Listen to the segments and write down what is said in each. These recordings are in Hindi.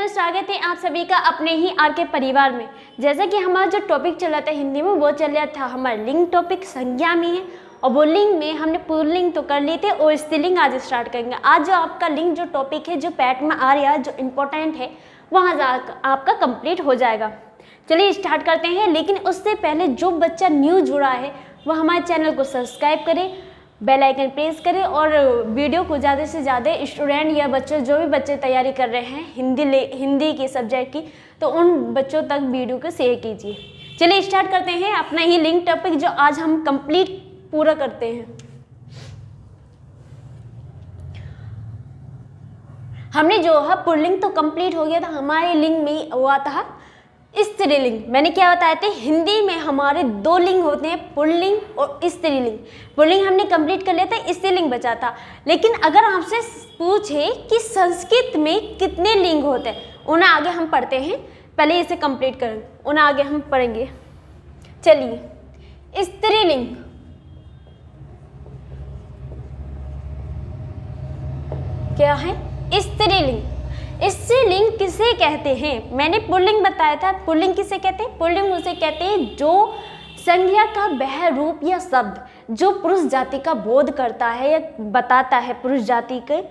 स्वागत है आप सभी का अपने ही आर के परिवार में। जैसा कि हमारा जो टॉपिक चल रहा था हिंदी में वो चल रहा था हमारा लिंग टॉपिक संज्ञा में है, और वो लिंग में हमने पुल्लिंग तो कर लिए थे और स्त्रीलिंग आज स्टार्ट करेंगे। आज जो आपका लिंग जो टॉपिक है जो पैट में आ रहा है जो इम्पोर्टेंट है वहाँ आपका कंप्लीट हो जाएगा। चलिए स्टार्ट करते हैं, लेकिन उससे पहले जो बच्चा न्यू जुड़ा है वो हमारे चैनल को सब्सक्राइब करे, बेल आइकन प्रेस करें और वीडियो को ज़्यादा से ज़्यादा स्टूडेंट या बच्चे जो भी बच्चे तैयारी कर रहे हैं हिंदी के सब्जेक्ट की, तो उन बच्चों तक वीडियो को शेयर कीजिए। चलिए स्टार्ट करते हैं अपना ही लिंक टॉपिक जो आज हम कंप्लीट पूरा करते हैं। हमने जो है पुल्लिंग तो कंप्लीट हो गया था, हमारे लिंग में हुआ था स्त्रीलिंग। मैंने क्या बताया था, हिंदी में हमारे दो लिंग होते हैं, पुल्लिंग और स्त्रीलिंग। पुल्लिंग हमने कंप्लीट कर लिया था, स्त्रीलिंग बचा था। लेकिन अगर आपसे पूछे कि संस्कृत में कितने लिंग होते हैं, उन्हें आगे हम पढ़ते हैं, पहले इसे कंप्लीट करें, उन्हें आगे हम पढ़ेंगे। चलिए स्त्रीलिंग, क्या है स्त्रीलिंग? स्त्रीलिंग किसे कहते हैं? मैंने पुल्लिंग बताया था। पुल्लिंग किसे कहते हैं? पुल्लिंग उसे कहते हैं जो संज्ञा का वह रूप या शब्द जो पुरुष जाति का बोध करता है या बताता है पुरुष जाति के,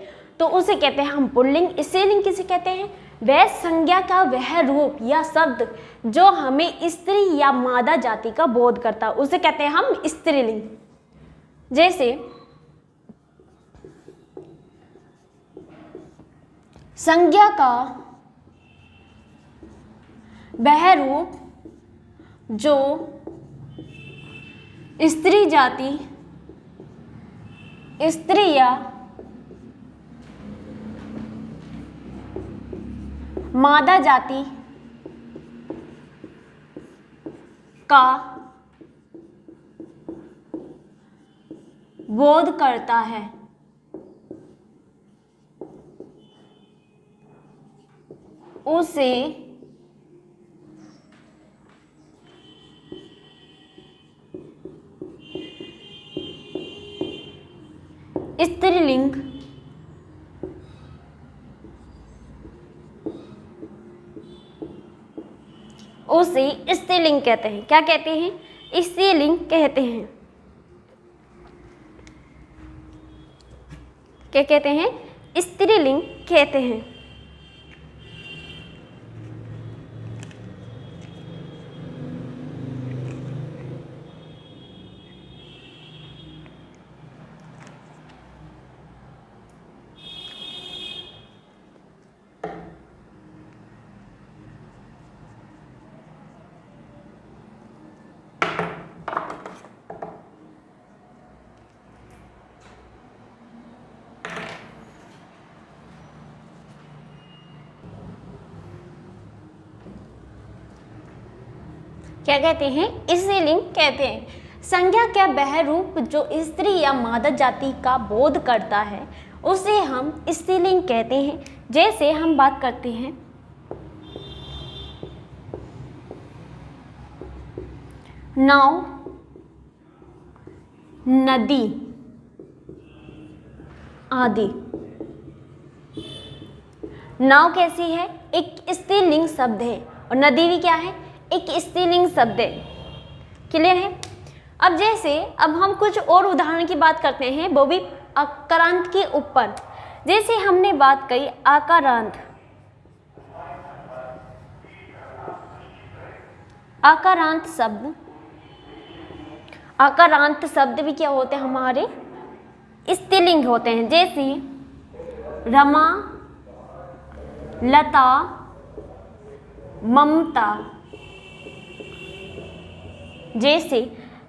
तो उसे कहते हैं हम पुल्लिंग। स्त्रीलिंग किसे कहते हैं? वह संज्ञा का वह रूप या शब्द जो हमें स्त्री या मादा जाति का बोध करता है, उसे कहते हैं हम स्त्रीलिंग। जैसे संज्ञा का वह रूप जो स्त्री जाति, स्त्री या मादा जाति का बोध करता है, उसे स्त्रीलिंग कहते हैं। क्या कहते हैं? स्त्रीलिंग कहते हैं। क्या कहते हैं? स्त्रीलिंग कहते हैं। क्या कहते हैं? स्त्रीलिंग कहते हैं। संज्ञा का वह रूप जो स्त्री या मादा जाति का बोध करता है उसे हम स्त्रीलिंग कहते हैं। जैसे हम बात करते हैं नाव, नदी आदि। नाव कैसी है? एक स्त्रीलिंग शब्द है, और नदी भी क्या है? एक स्त्रीलिंग शब्द है। क्लियर है? अब जैसे अब हम कुछ और उदाहरण की बात करते हैं, वो भी आकारांत के ऊपर। जैसे हमने बात कही आकारांत, आकारांत शब्द, आकारांत शब्द भी क्या होते हैं? हमारे स्त्रीलिंग होते हैं। जैसे रमा, लता, ममता। जैसे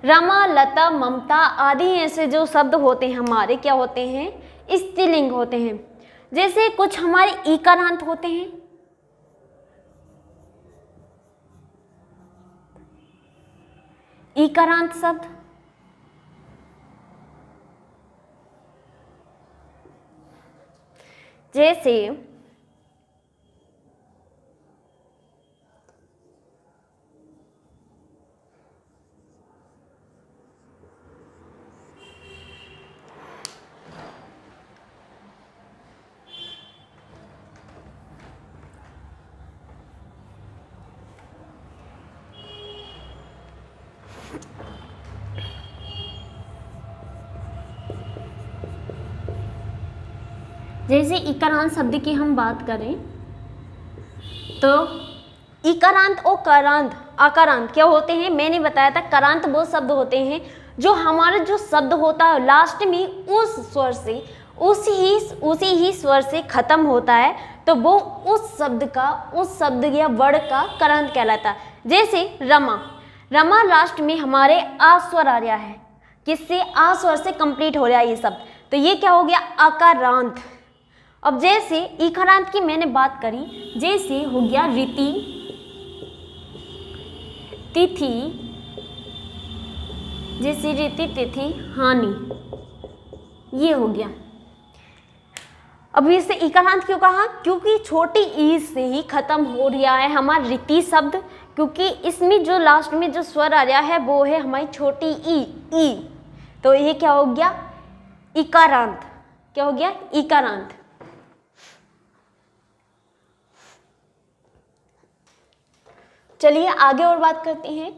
रमा, लता, ममता आदि ऐसे जो शब्द होते हैं हमारे क्या होते हैं? स्त्रीलिंग होते हैं। जैसे कुछ हमारे ईकारांत होते हैं, ईकारांत शब्द। जैसे जैसे इकारांत शब्द की हम बात करें तो इकारांत और करांत आकारांत क्या होते हैं, मैंने बताया था। करांत वो शब्द होते हैं जो हमारा जो शब्द होता है लास्ट में उस स्वर से उसी ही स्वर से खत्म होता है, तो वो उस शब्द या वर्ड का करांत कहलाता है। जैसे रमा लास्ट में हमारे आ स्वर आ रहा है, किससे, आ स्वर से कंप्लीट हो रहा है ये शब्द, तो ये क्या हो गया, आकारांत। अब जैसे इकारांत की मैंने बात करी, जैसे हो गया रीति, तिथि, जैसे रीति, तिथि, हानि, ये हो गया। अब इसे इकारांत क्यों कहा, क्योंकि छोटी ई से ही खत्म हो रहा है हमारा रीति शब्द, क्योंकि इसमें जो लास्ट में जो स्वर आ रहा है वो है हमारी छोटी ई, तो ये क्या हो गया, इकारांत। क्या हो गया, इकारांत। चलिए आगे और बात करते हैं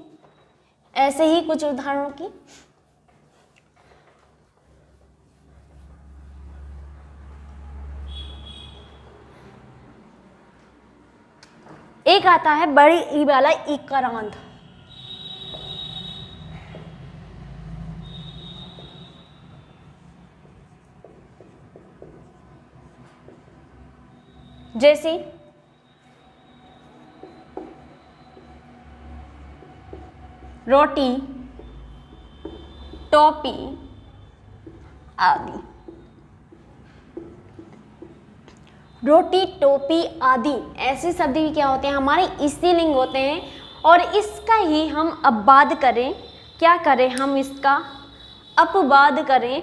ऐसे ही कुछ उदाहरणों की। एक आता है बड़ी ई वाला इकारांत। जैसे रोटी, टोपी आदि। रोटी, टोपी आदि ऐसे शब्द भी क्या होते हैं, हमारे स्त्रीलिंग होते हैं। और इसका ही हम अपवाद करें, क्या करें, हम इसका अपवाद करें,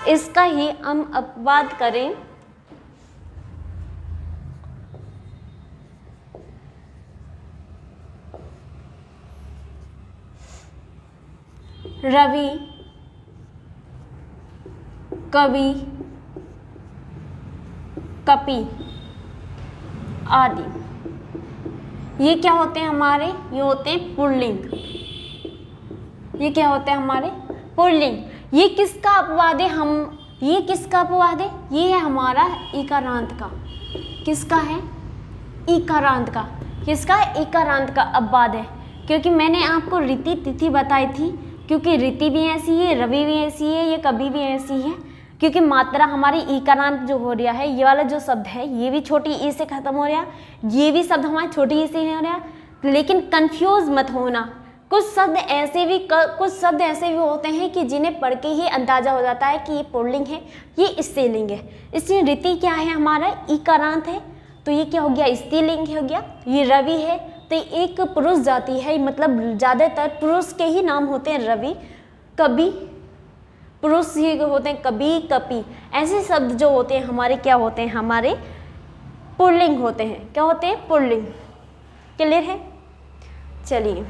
इसका ही हम अपवाद करें रवि, कवि, कपि आदि। ये क्या होते हैं हमारे, ये होते हैं पुल्लिंग। ये क्या होते हैं हमारे पुल्लिंग। ये किसका अपवाद है, ये किसका अपवाद है, ये है हमारा इकारांत का। किसका है, इकारांत का। किसका, इकारांत का अपवाद है। क्योंकि मैंने आपको रीति, तिथि बताई थी, क्योंकि रीति भी ऐसी है, रवि भी ऐसी है, ये कभी भी ऐसी है। क्योंकि मात्रा हमारी इकारांत जो हो रहा है, ये वाला जो शब्द है ये भी छोटी ई से खत्म हो रहा है, ये भी शब्द हमारे छोटी ई से हो रहा है। लेकिन कंफ्यूज मत होना, कुछ शब्द ऐसे भी होते हैं कि जिन्हें पढ़ के ही अंदाजा हो जाता है कि ये पुल्लिंग है, ये स्त्रीलिंग है। इसलिए रीति क्या है, हमारा इकारांत है, तो ये क्या हो गया, स्त्रीलिंग हो गया। ये रवि है, तो एक पुरुष जाति है, मतलब ज़्यादातर पुरुष के ही नाम होते हैं रवि। कवि, पुरुष ही होते हैं, कवि, कपि, ऐसे शब्द जो होते हैं हमारे क्या होते हैं, हमारे पुल्लिंग होते हैं। क्या होते हैं, पुल्लिंग। क्लियर है। चलिए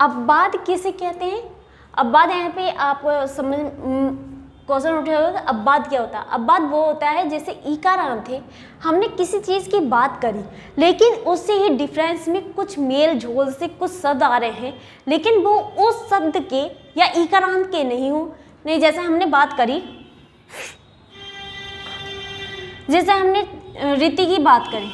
अपवाद किसे कहते हैं। अपवाद यहाँ पे आप समझ क्वेश्चन उठेगा, अपवाद क्या होता है। अपवाद वो होता है जैसे इकारांत थे, हमने किसी चीज़ की बात करी, लेकिन उससे ही डिफरेंस में कुछ मेल झोल से कुछ शब्द आ रहे हैं, लेकिन वो उस शब्द के या इकारांत के नहीं। जैसे हमने बात करी, जैसे हमने रीति की बात करी,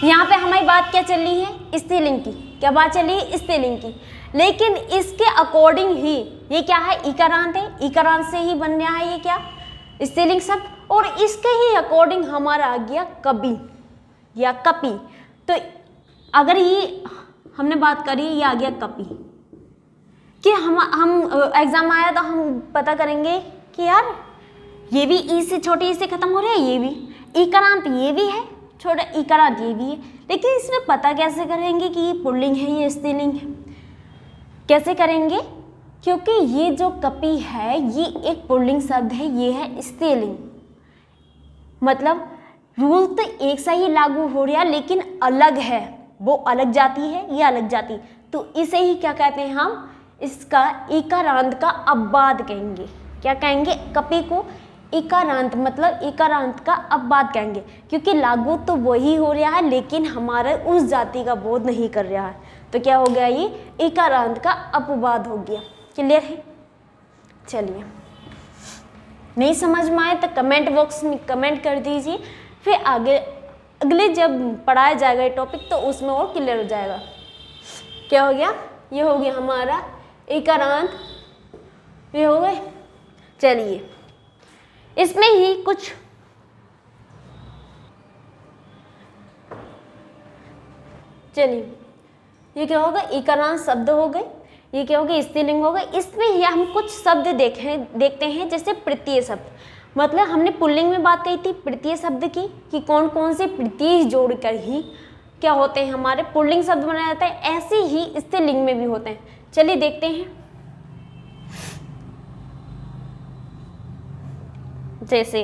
यहाँ पे हमारी बात क्या चल रही है, स्त्रीलिंग की। क्या बात चल रही है, स्त्रीलिंग की। लेकिन इसके अकॉर्डिंग ही ये क्या है, इकारांत है, इकारांत से ही बन रहा है ये क्या, स्त्रीलिंग शब्द। और इसके ही अकॉर्डिंग हमारा आ गया कवि या कपि। तो अगर ये हमने बात करी, ये आ गया कपि, कि हम एग्जाम आया तो हम पता करेंगे कि यार ये भी ई से, छोटी ई से खत्म हो रहा है, ये भी इकारांत, ये भी है छोटा इकारांत, ये भी है। लेकिन इसमें पता कैसे करेंगे कि ये पुल्लिंग है, ये स्त्रीलिंग है, कैसे करेंगे, क्योंकि ये जो कपि है ये एक पुल्लिंग शब्द है, ये है स्त्रीलिंग। मतलब रूल तो एक सा ही लागू हो रहा है, लेकिन अलग है, वो अलग जाति है, ये अलग जाति। तो इसे ही क्या कहते हैं हम, इसका इकारांत का अपवाद कहेंगे। क्या कहेंगे, कपि को इकारांत मतलब इकारांत का अपवाद कहेंगे, क्योंकि लागू तो वही हो रहा है लेकिन हमारे उस जाति का बोध नहीं कर रहा है, तो क्या हो गया, ये इकारांत का अपवाद हो गया। क्लियर है? चलिए, नहीं समझ में आए तो कमेंट बॉक्स में कमेंट कर दीजिए, फिर आगे अगले जब पढ़ाया जाएगा ये टॉपिक तो उसमें और क्लियर हो जाएगा। क्या हो गया, ये हो गया हमारा इकारांत, ये हो गए। चलिए, इसमें ही कुछ चलिए, ये क्या होगा, इकारांत शब्द हो गए, ये क्या होगा, स्त्रीलिंग हो गए। इसमें ही हम कुछ शब्द देखते हैं, जैसे प्रत्यय शब्द, मतलब हमने पुल्लिंग में बात कही थी प्रत्यय शब्द की कि कौन कौन से प्रत्यय जोड़कर ही क्या होते हैं, हमारे पुल्लिंग शब्द बनाया जाता है, ऐसे ही स्त्रीलिंग में भी होते हैं। चलिए देखते हैं, जैसे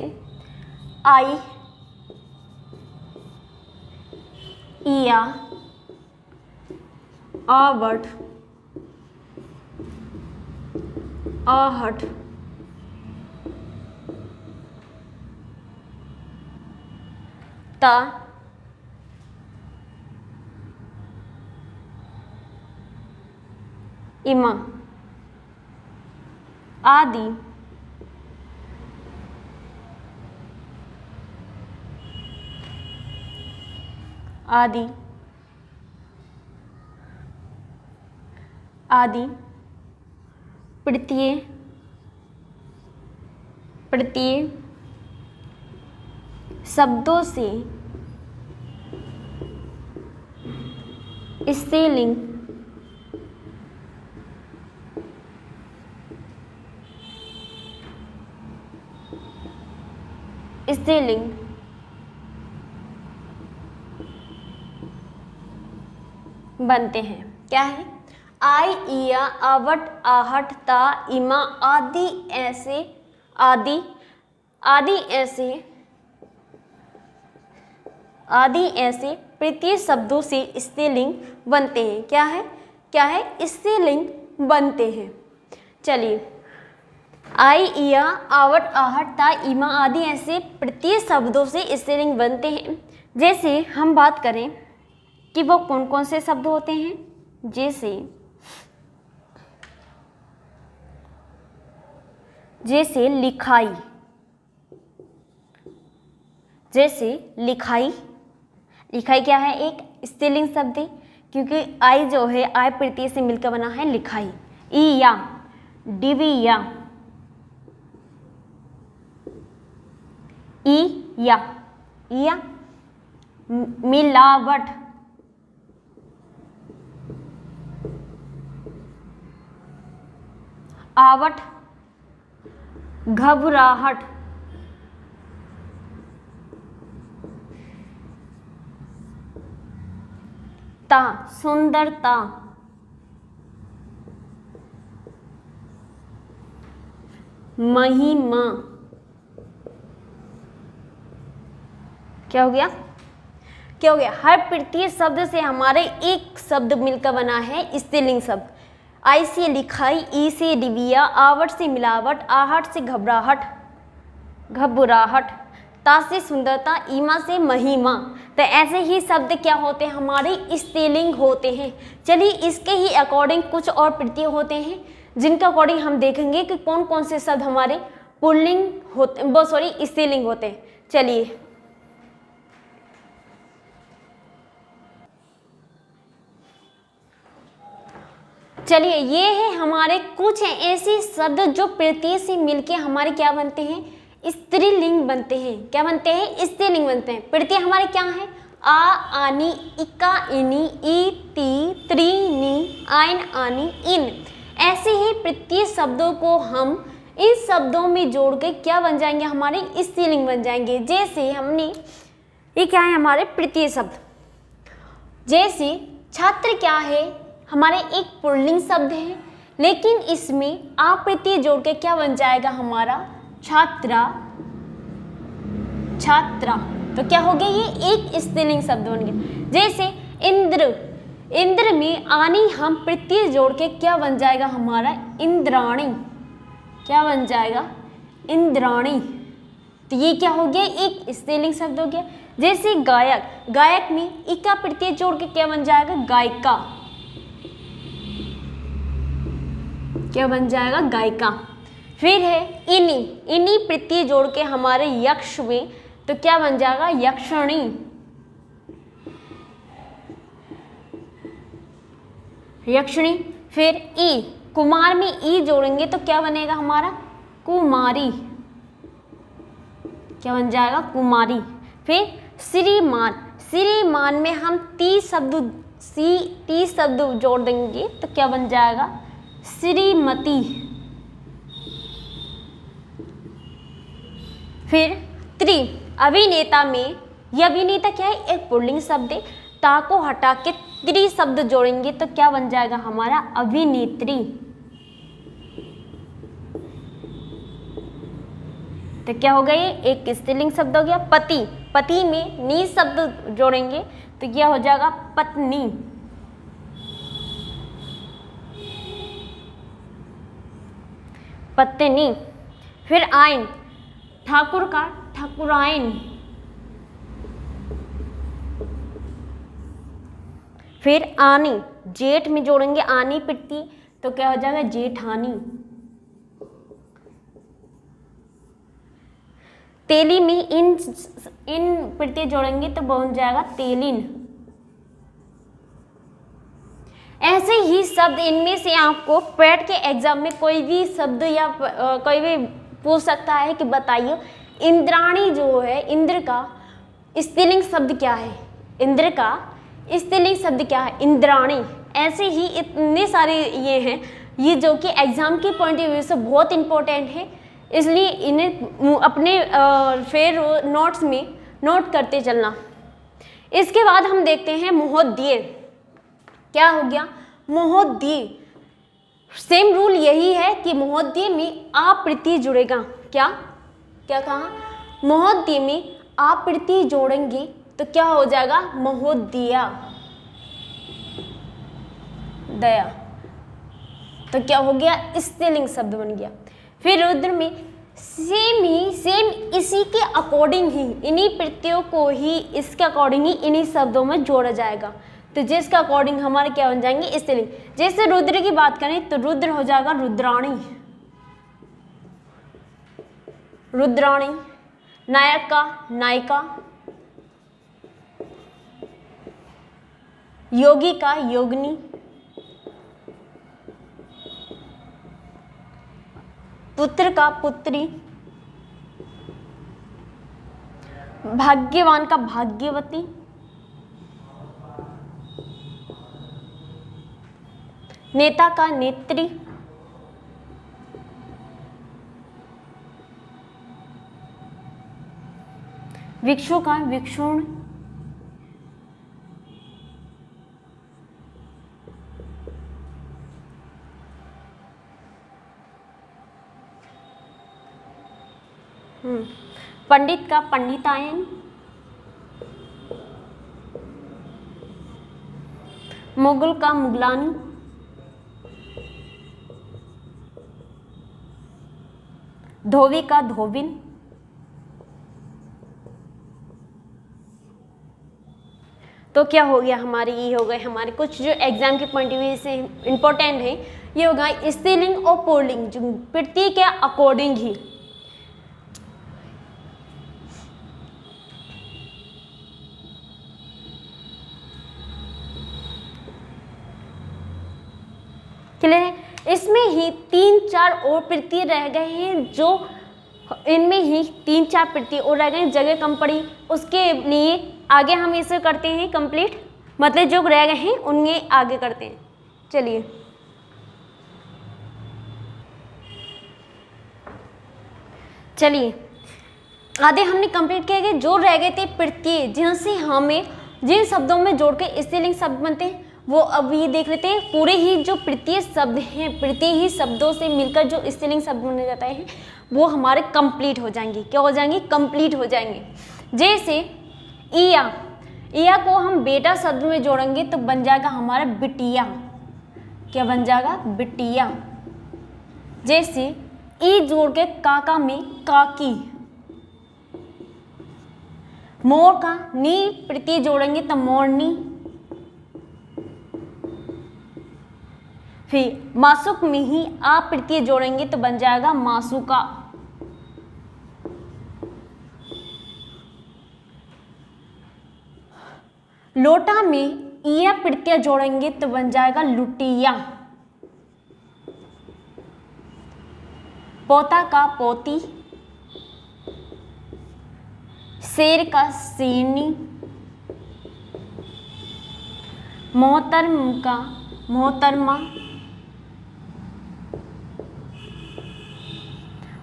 आई, इया, आवट, आहट, ता, इमा, आदि, आदि, आदि, प्रत्यय, प्रत्यय शब्दों से स्त्रीलिंग, स्त्रीलिंग बनते हैं। क्या है, आई, इया, आवट, आहट, ता, इमा, आदि, ऐसे, आदि, आदि ऐसे, आदि ऐसे प्रत्यय शब्दों से स्त्रीलिंग बनते हैं। क्या है, क्या है, स्त्रीलिंग बनते हैं। चलिए, आई, इया, आवट, आहट, ता, इमा, आदि ऐसे प्रत्यय शब्दों से स्त्रीलिंग बनते हैं। जैसे हम बात करें कि वो कौन कौन से शब्द होते हैं, जैसे लिखाई, जैसे लिखाई, लिखाई क्या है, एक स्त्रीलिंग शब्द है, क्योंकि आई जो है आई प्रत्यय से मिलकर बना है लिखाई। इया, डिविया, इया, इया, मिलावट, आवट, घबराहट, ता, सुंदरता, महिमा। क्या हो गया, क्या हो गया, हर प्रत्यय शब्द से हमारे एक शब्द मिलकर बना है स्त्रीलिंग शब्द। आई से लिखाई, ई से डिबिया, आवट से मिलावट, आहट से घबराहट, घबराहट, ता से सुंदरता, ईमा से महिमा। तो ऐसे ही शब्द क्या होते हैं, हमारे स्त्रीलिंग होते हैं। चलिए, इसके ही अकॉर्डिंग कुछ और प्रत्यय होते हैं जिनके अकॉर्डिंग हम देखेंगे कि कौन कौन से शब्द हमारे पुल्लिंग होते, स्त्रीलिंग होते हैं। चलिए, चलिए, ये है हमारे कुछ ऐसे शब्द जो प्रत्यय से मिलके हमारे क्या बनते हैं, स्त्रीलिंग बनते हैं। क्या बनते हैं, स्त्रीलिंग बनते हैं। प्रत्यय हमारे क्या है, आ, आनी, इका, इनी, ई, ती, त्री, नी, आइन, आनी, इन। ऐसे ही प्रत्यय शब्दों को हम इन शब्दों में जोड़ के क्या बन जाएंगे, हमारे स्त्रीलिंग बन जाएंगे। जैसे हमने ये क्या है, हमारे प्रत्यय शब्द, जैसे छात्र क्या है, हमारे एक पुल्लिंग शब्द है, लेकिन इसमें आ प्रत्यय जोड़ के क्या बन जाएगा, हमारा छात्रा, छात्रा। तो क्या हो गया, ये एक स्त्रीलिंग शब्द बन गया। जैसे इंद्र, इंद्र में आनी हम प्रत्यय जोड़ के क्या बन जाएगा, हमारा इंद्राणी। क्या बन जाएगा, इंद्राणी। तो ये क्या हो गया, एक स्त्रीलिंग शब्द हो गया। जैसे गायक, गायक में इका प्रत्यय जोड़ के क्या बन जाएगा, गायिका। क्या बन जाएगा, गायिका। फिर है इनी, इनी प्रत्यय जोड़ के हमारे यक्ष में तो क्या बन जाएगा, यक्षिणी। यक्षिणी। फिर ई, कुमार में ई जोड़ेंगे तो क्या बनेगा हमारा, कुमारी। क्या बन जाएगा, कुमारी। फिर श्रीमान, श्रीमान में हम ती शब्द जोड़ देंगे तो क्या बन जाएगा, श्रीमती। फिर त्रि, अभिनेता में, यह अभिनेता क्या है, एक पुल्लिंग शब्द है, ता को हटा के त्रि शब्द जोड़ेंगे तो क्या बन जाएगा हमारा, अभिनेत्री। तो क्या हो गया, ये एक स्त्रीलिंग शब्द हो गया। पति, पति में नी शब्द जोड़ेंगे तो क्या हो जाएगा, पत्नी। पत्नी। फिर आइन, ठाकुर का ठाकुराइन। फिर आनी, जेठ में जोड़ेंगे आनी पिट्टी तो क्या हो जाएगा, जेठानी। तेली में इन प्रत्यय जोड़ेंगे तो बन जाएगा तेलिन। ऐसे ही शब्द, इनमें से आपको पैट के एग्जाम में कोई भी शब्द या कोई भी पूछ सकता है कि बताइए इंद्राणी जो है, इंद्र का स्त्रीलिंग शब्द क्या है, इंद्र का स्त्रीलिंग शब्द क्या है, इंद्राणी। ऐसे ही इतने सारे ये हैं, ये जो कि एग्जाम के पॉइंट ऑफ व्यू से बहुत इंपॉर्टेंट है, इसलिए इन्हें अपने फिर नोट्स में नोट करते चलना। इसके बाद हम देखते हैं महोदय। क्या हो गया, महोदय। सेम रूल यही है कि महोदय में आप प्रत्यय जुड़ेगा। क्या क्या कहा, महोदय में आप प्रत्यय जोड़ेंगे तो क्या हो जाएगा, महोदया, दया। तो क्या हो गया, स्त्रीलिंग शब्द बन गया। फिर रुद्र में सेम इसी के अकॉर्डिंग ही, इन्हीं प्रत्ययों को ही इसके अकॉर्डिंग ही इन्हीं शब्दों में जोड़ा जाएगा। तो जिसका अकॉर्डिंग हमारे क्या बन जाएंगे, स्त्रीलिंग। जैसे रुद्र की बात करें तो रुद्र हो जाएगा रुद्राणी, रुद्राणी। नायक का नायिका, योगी का योगिनी, पुत्र का पुत्री, भाग्यवान का भाग्यवती, नेता का नेत्री, भिक्षु का भिक्षुण, पंडित का पंडितायन, मुगल का मुगलानी, धोबी का धोबिन, तो क्या हो गया हमारे, ये हो गए हमारे कुछ जो एग्जाम के पॉइंट ऑफ व्यू से इंपॉर्टेंट है। ये होगा स्त्रीलिंग और पुल्लिंग, जो प्रत्यय के अकॉर्डिंग ही। क्लियर है। इसमें ही 3-4 और प्रत्यय रह गए हैं, जो इनमें ही 3-4 प्रत्यय और रह गए, जगह कम पड़ी, उसके लिए आगे हम इसे करते हैं कंप्लीट, मतलब जो रह गए हैं उनमें आगे करते हैं। चलिए चलिए आधे हमने कंप्लीट किए गए, जो रह गए थे प्रत्यय जिनसे हमें जिन शब्दों में जोड़ के स्त्रीलिंग शब्द बनते हैं वो अब ये देख लेते हैं। पूरे ही जो प्रत्यय शब्द हैं, प्रत्यय ही शब्दों से मिलकर जो स्त्रीलिंग शब्द बने जाते हैं वो हमारे कंप्लीट हो जाएंगे। क्या हो जाएंगे? कंप्लीट हो जाएंगे। जैसे इया, इया को हम बेटा शब्द में जोड़ेंगे तो बन जाएगा हमारा बिटिया। क्या बन जाएगा? बिटिया। जैसे ई जोड़ के काका में काकी, मोर का नी प्रत्यय जोड़ेंगे तो मोरनी। फिर मासुक में ही आ प्रत्यय जोड़ेंगे तो बन जाएगा मासुका। लोटा में इया प्रत्यय जोड़ेंगे तो बन जाएगा लुटिया। पोता का पोती, शेर का शेरनी, मोहतरम का मोहतरमा।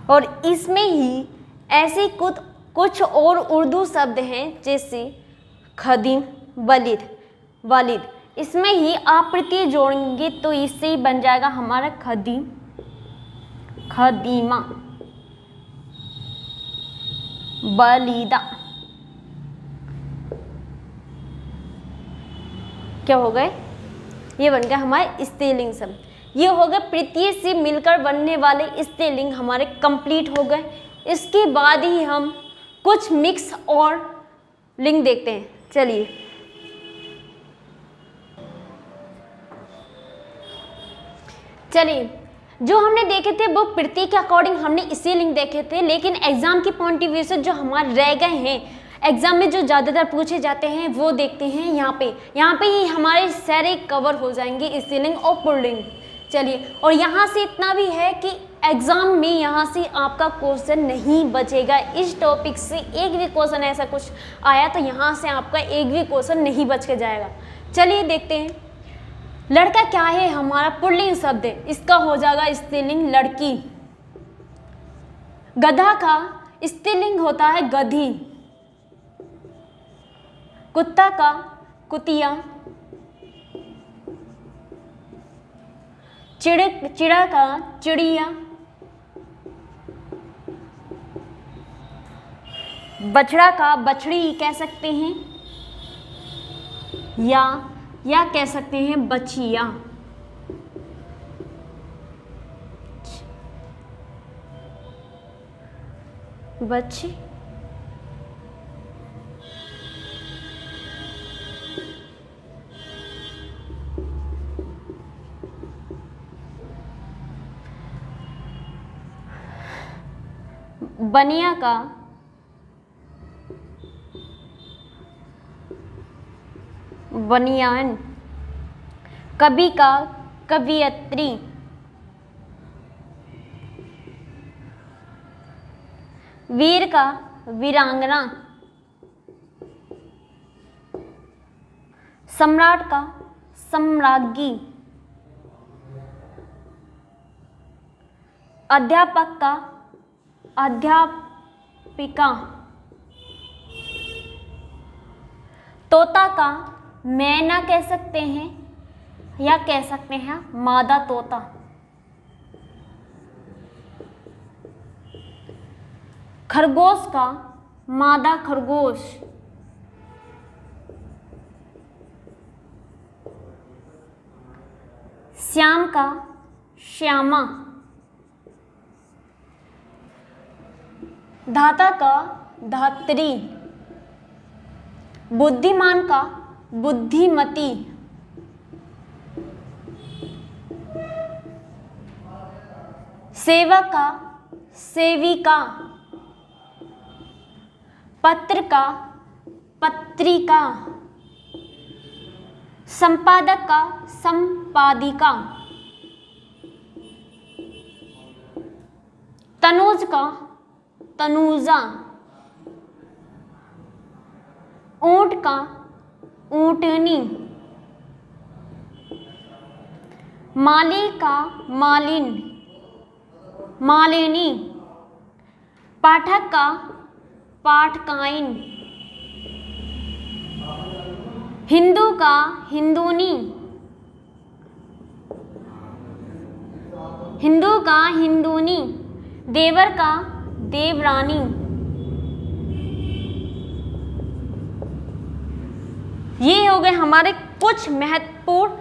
और इसमें ही ऐसे कुछ और उर्दू शब्द हैं जैसे खदीम, वलिद, वालिद। इसमें ही आप प्रत्यय जोड़ेंगे तो इससे ही बन जाएगा हमारा खदीम, खदीमा, बलीदा। क्या हो गए? ये बन गया हमारे स्त्रीलिंग शब्द। ये हो गए प्रत्यय से मिलकर बनने वाले स्त्रीलिंग हमारे कंप्लीट हो गए। इसके बाद ही हम कुछ मिक्स और लिंग देखते हैं। चलिए, जो हमने देखे थे वो प्रत्यय के अकॉर्डिंग हमने इसी लिंग देखे थे, लेकिन एग्जाम की पॉइंट ऑफ व्यू से जो हमारे रह गए हैं, एग्जाम में जो ज़्यादातर पूछे जाते हैं वो देखते हैं यहाँ पे ही हमारे सारे कवर हो जाएंगे स्त्रीलिंग और पुल्लिंग। चलिए, और यहाँ से इतना भी है कि एग्जाम में यहाँ से आपका क्वेश्चन नहीं बचेगा। इस टॉपिक से एक भी क्वेश्चन ऐसा कुछ आया तो यहाँ से आपका एक भी क्वेश्चन नहीं बच के जाएगा। चलिए देखते हैं। लड़का क्या है? हमारा पुल्लिंग शब्द है, इसका हो जाएगा स्त्रीलिंग लड़की। गधा का स्त्रीलिंग होता है गधी। कुत्ता का कुतिया। चिड़ा का चिड़िया। बछड़ा का बछड़ी कह सकते हैं, या कह सकते हैं बछिया। बच्ची बनिया का बनियान। कवि का कवियत्री। वीर का वीरांगना। सम्राट का सम्राज्ञी। अध्यापक का अध्यापिका। तोता का मैना कह सकते हैं, या कह सकते हैं मादा तोता। खरगोश का मादा खरगोश। श्याम का श्यामा। धाता का धात्री। बुद्धिमान का बुद्धिमती। सेवक का सेविका। पत्र का पत्रिका। संपादक का संपादिका। तनुज का तनुजा। ऊंट का ऊंटनी। माली का मालिन मालिनी। पाठक का पाठकाइन। हिंदू का हिंदूनी। हिंदू का हिंदूनी। देवर का देवरानी। ये हो गए हमारे कुछ महत्वपूर्ण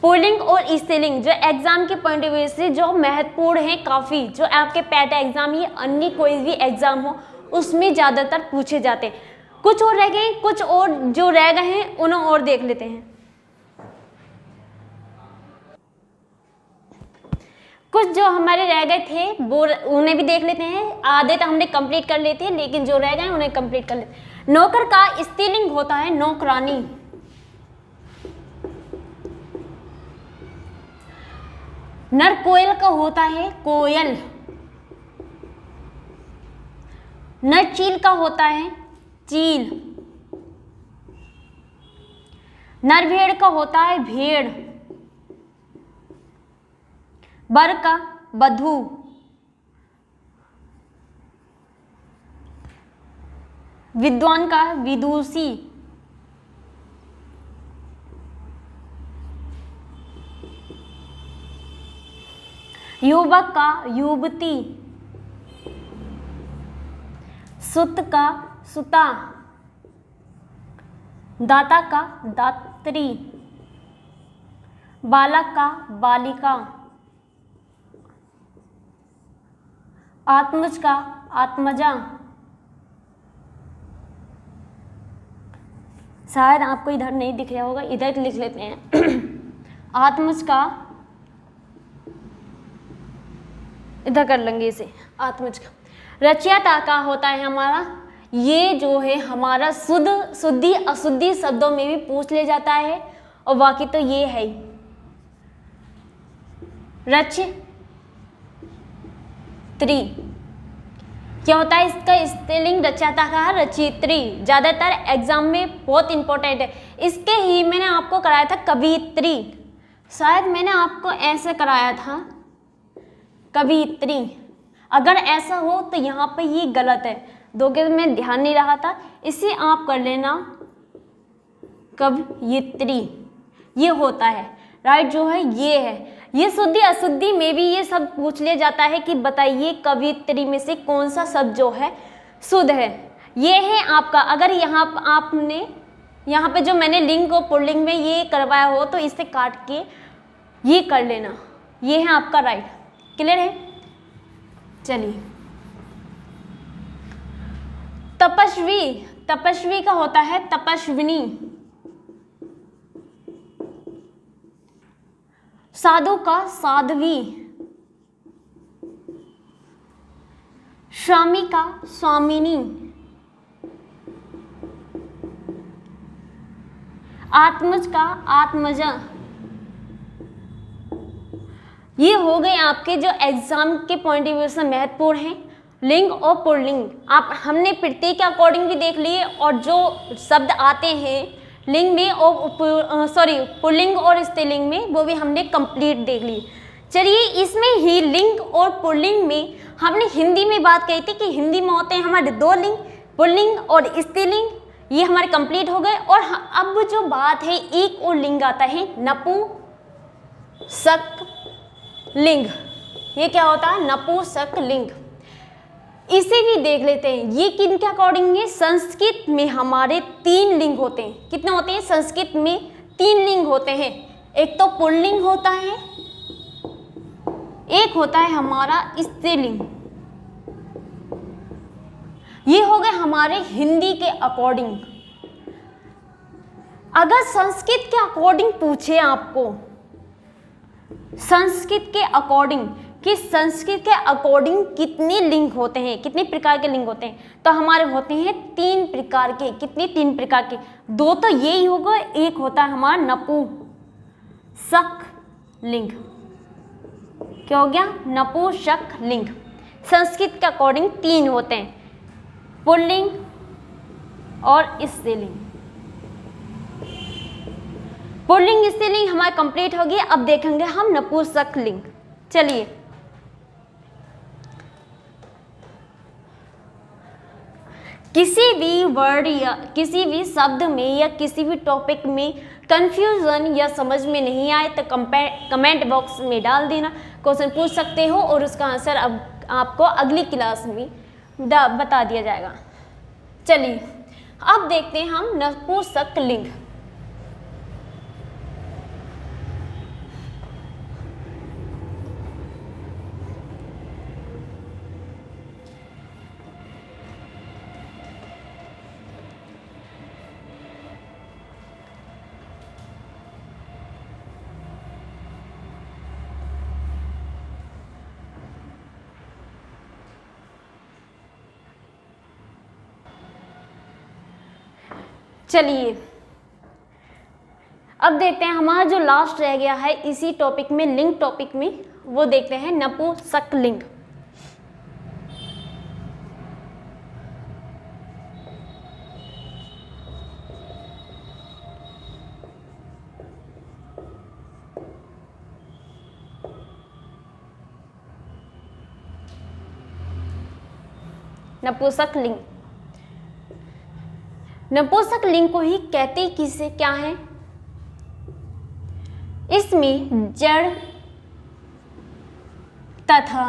पुल्लिंग और स्त्रीलिंग जो एग्जाम के पॉइंट ऑफ व्यू से जो महत्वपूर्ण है काफ़ी, जो आपके पैट एग्जाम या अन्य कोई भी एग्जाम हो उसमें ज़्यादातर पूछे जाते हैं। कुछ और रह गए, कुछ और जो रह गए हैं उन्हें और देख लेते हैं। कुछ जो हमारे रह गए थे वो उन्हें भी देख लेते हैं। आधे तो हमने कंप्लीट कर लेते हैं, लेकिन जो रह गए उन्हें कंप्लीट कर लेते हैं। नौकर का स्त्रीलिंग होता है नौकरानी। नर कोयल का होता है कोयल। नर चील का होता है चील। नर भेड़ का होता है भेड़। बर का बधू। विद्वान का विदुषी। युवक का युवती। सुत का सुता। दाता का दात्री। बालक का बालिका। आत्मज का आत्मजा। शायद आपको इधर नहीं दिख रहा होगा, इधर लिख लेते हैं। आत्मज का, इधर कर लेंगे इसे, आत्मज का। रचयिता का होता है हमारा, ये जो है हमारा शुद्ध शुद्धि अशुद्धि शब्दों में भी पूछ ले जाता है, और बाकी तो ये है ही। रचयित्री क्या होता है, इसका स्पेलिंग रचयिता का है रचयित्री। ज़्यादातर एग्जाम में बहुत इंपॉर्टेंट है। इसके ही मैंने आपको कराया था कवियत्री, शायद मैंने आपको ऐसे कराया था कवियत्री। अगर ऐसा हो तो यहाँ पे ये गलत है, दो के में ध्यान नहीं रहा था, इसे आप कर लेना कवियत्री। ये होता है राइट, जो है ये है। ये शुद्धि अशुद्धि में भी ये सब पूछ लिया जाता है कि बताइए कवियत्री में से कौन सा शब्द जो है शुद्ध है। ये है आपका, अगर यहाँ आपने यहाँ पे जो मैंने लिंग और पुल्लिंग में ये करवाया हो तो इसे काट के ये कर लेना, ये है आपका राइट। क्लियर है? चलिए, तपस्वी, तपस्वी का होता है तपस्विनी। साधु का साध्वी। स्वामी का स्वामिनी। आत्मज का आत्मजा। ये हो गए आपके जो एग्जाम के पॉइंट ऑफ व्यू से महत्वपूर्ण हैं, लिंग और पुल्लिंग। आप हमने प्रत्येक के अकॉर्डिंग भी देख लिए, और जो शब्द आते हैं लिंग में और पुल्लिंग और स्त्रीलिंग में वो भी हमने कंप्लीट देख ली। चलिए, इसमें ही लिंग और पुल्लिंग में हमने हिंदी में बात कही थी कि हिंदी में होते हैं हमारे दो लिंग, पुल्लिंग और स्त्रीलिंग। ये हमारे कंप्लीट हो गए। और अब जो बात है, एक और लिंग आता है नपुंसक लिंग। ये क्या होता है? नपुंसक लिंग। इसे भी देख लेते हैं, ये किन के अकॉर्डिंग है। संस्कृत में हमारे 3 लिंग होते हैं। कितने होते हैं? संस्कृत में 3 लिंग होते हैं। एक तो पुल्लिंग होता है, एक होता है हमारा स्त्रीलिंग। ये हो गए हमारे हिंदी के अकॉर्डिंग। अगर संस्कृत के अकॉर्डिंग पूछे आपको, संस्कृत के अकॉर्डिंग कि संस्कृत के अकॉर्डिंग कितने लिंग होते हैं, कितने प्रकार के लिंग होते हैं, तो हमारे होते हैं 3 प्रकार के। कितने? 3 प्रकार के। 2 तो यही होगा, एक होता है हमारा नपुंसक लिंग। क्या हो गया? नपुंसक लिंग। संस्कृत के अकॉर्डिंग 3 होते हैं, पुल्लिंग और स्त्रीलिंग। पुल्लिंग स्त्रीलिंग हमारे कंप्लीट हो गई। अब देखेंगे हम नपुंसक लिंग। चलिए, किसी भी वर्ड या किसी भी शब्द में या किसी भी टॉपिक में कंफ्यूजन या समझ में नहीं आए तो कमेंट बॉक्स में डाल देना, क्वेश्चन पूछ सकते हो और उसका आंसर अब आपको अगली क्लास में बता दिया जाएगा। चलिए, अब देखते हैं हम नपुंसक लिंग। चलिए अब देखते हैं हमारा जो लास्ट रह गया है इसी टॉपिक में, लिंग टॉपिक में, वो देखते हैं नपुंसकलिंग। नपुंसकलिंग, नपुंसकलिंग को ही कहते किसे क्या है? इसमें जड़ तथा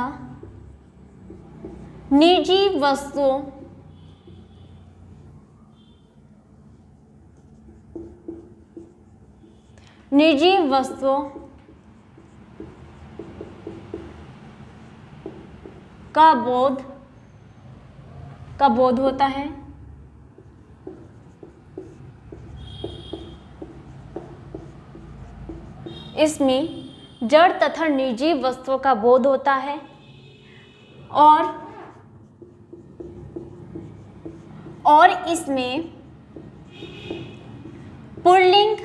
निर्जीव वस्तुओं का बोध होता है। इसमें जड़ तथा निर्जीव वस्तुओं का बोध होता है और इसमें पुल्लिंग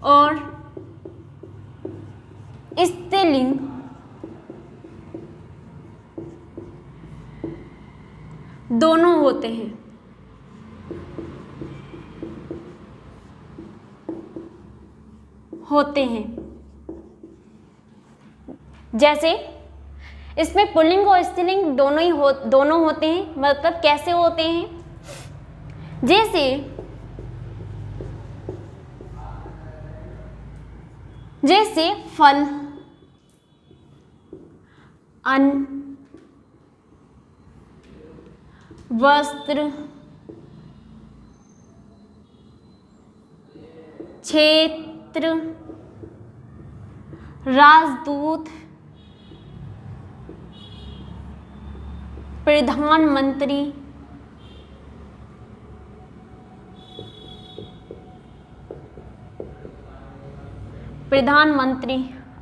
और स्त्रीलिंग दोनों होते हैं। जैसे इसमें पुल्लिंग और स्त्रीलिंग दोनों होते हैं। मतलब कैसे होते हैं? जैसे फल, अन्न, वस्त्र, क्षेत्र, राजदूत, प्रधानमंत्री,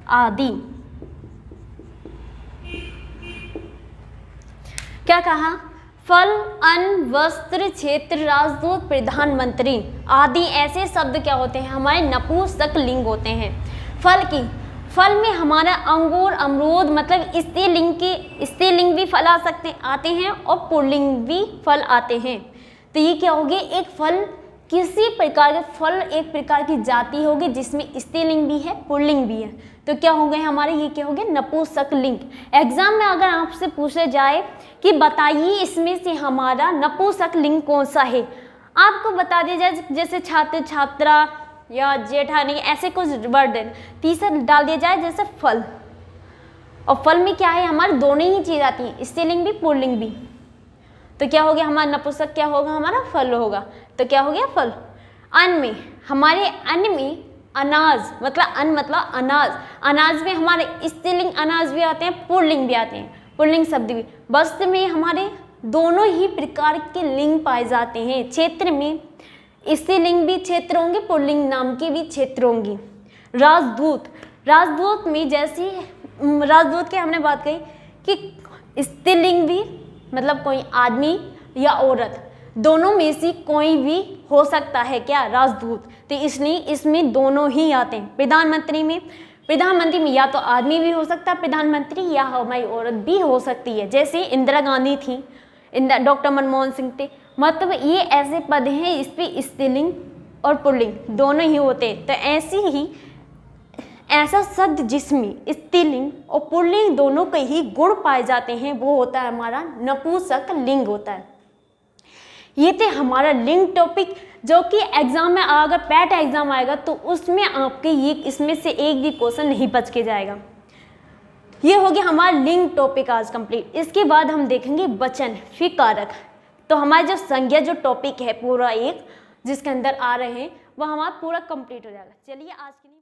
आदि। क्या कहा? फल, अन्न, वस्त्र, क्षेत्र, राजदूत, प्रधानमंत्री आदि ऐसे शब्द क्या होते हैं? हमारे नपुंसकलिंग होते हैं। फल में हमारा अंगूर, अमरूद, मतलब स्त्रीलिंग भी फल आते हैं और पुल्लिंग भी फल आते हैं। तो ये क्या होगी? एक फल, किसी प्रकार के फल एक प्रकार की जाति होगी जिसमें स्त्रीलिंग भी है, पुल्लिंग भी है। तो क्या हो गए हमारे? ये क्या हो गए? नपुंसकलिंग। एग्जाम में अगर आपसे पूछा जाए कि बताइए इसमें से हमारा नपुंसकलिंग कौन सा है, आपको बता दिया जाए जैसे छात्र, छात्रा या जेठानी, ऐसे कुछ वर्ड तीसरा डाल दिया जाए जैसे फल। और फल में क्या है? हमारे दोनों ही चीज आती है, स्त्रीलिंग भी पुल्लिंग भी। तो क्या हो गया हमारा नपुंसक? क्या होगा हमारा? फल होगा। तो क्या हो गया? फल। अन्न में हमारे अनाज, मतलब अन्न मतलब अनाज। अनाज में हमारे स्त्रीलिंग अनाज भी आते हैं, पुल्लिंग भी आते हैं, पुल्लिंग शब्द भी। वस्त्र में हमारे दोनों ही प्रकार के लिंग पाए जाते हैं। क्षेत्र में स्त्रीलिंग भी क्षेत्र होंगे, पुल्लिंग नाम की भी क्षेत्र होंगी। राजदूत में जैसी राजदूत की हमने बात कही कि स्त्रीलिंग भी मतलब कोई आदमी या औरत, दोनों में से कोई भी हो सकता है क्या? राजदूत। तो इसलिए इसमें दोनों ही आते हैं। प्रधानमंत्री में या तो आदमी भी हो सकता है प्रधानमंत्री, या हमारी औरत भी हो सकती है। जैसे इंदिरा गांधी थी, डॉक्टर मनमोहन सिंह थे। मतलब ये ऐसे पद हैं इस पे स्त्रीलिंग और पुल्लिंग दोनों ही होते हैं। तो ऐसे ही ऐसा शब्द जिसमें स्त्रीलिंग और पुल्लिंग दोनों के ही गुण पाए जाते हैं वो होता है हमारा नपुंसकलिंग होता है। ये थे हमारा लिंग टॉपिक, जो कि एग्जाम में अगर पैट एग्जाम आएगा तो उसमें आपके ये इसमें से एक भी क्वेश्चन नहीं बच के जाएगा। ये हो गया हमारा लिंग टॉपिक आज कंप्लीट। इसके बाद हम देखेंगे वचन फिर कारक। तो हमारा जो संज्ञा जो टॉपिक है पूरा एक जिसके अंदर आ रहे हैं वह हमारा पूरा कंप्लीट हो जाएगा। चलिए आज के लिए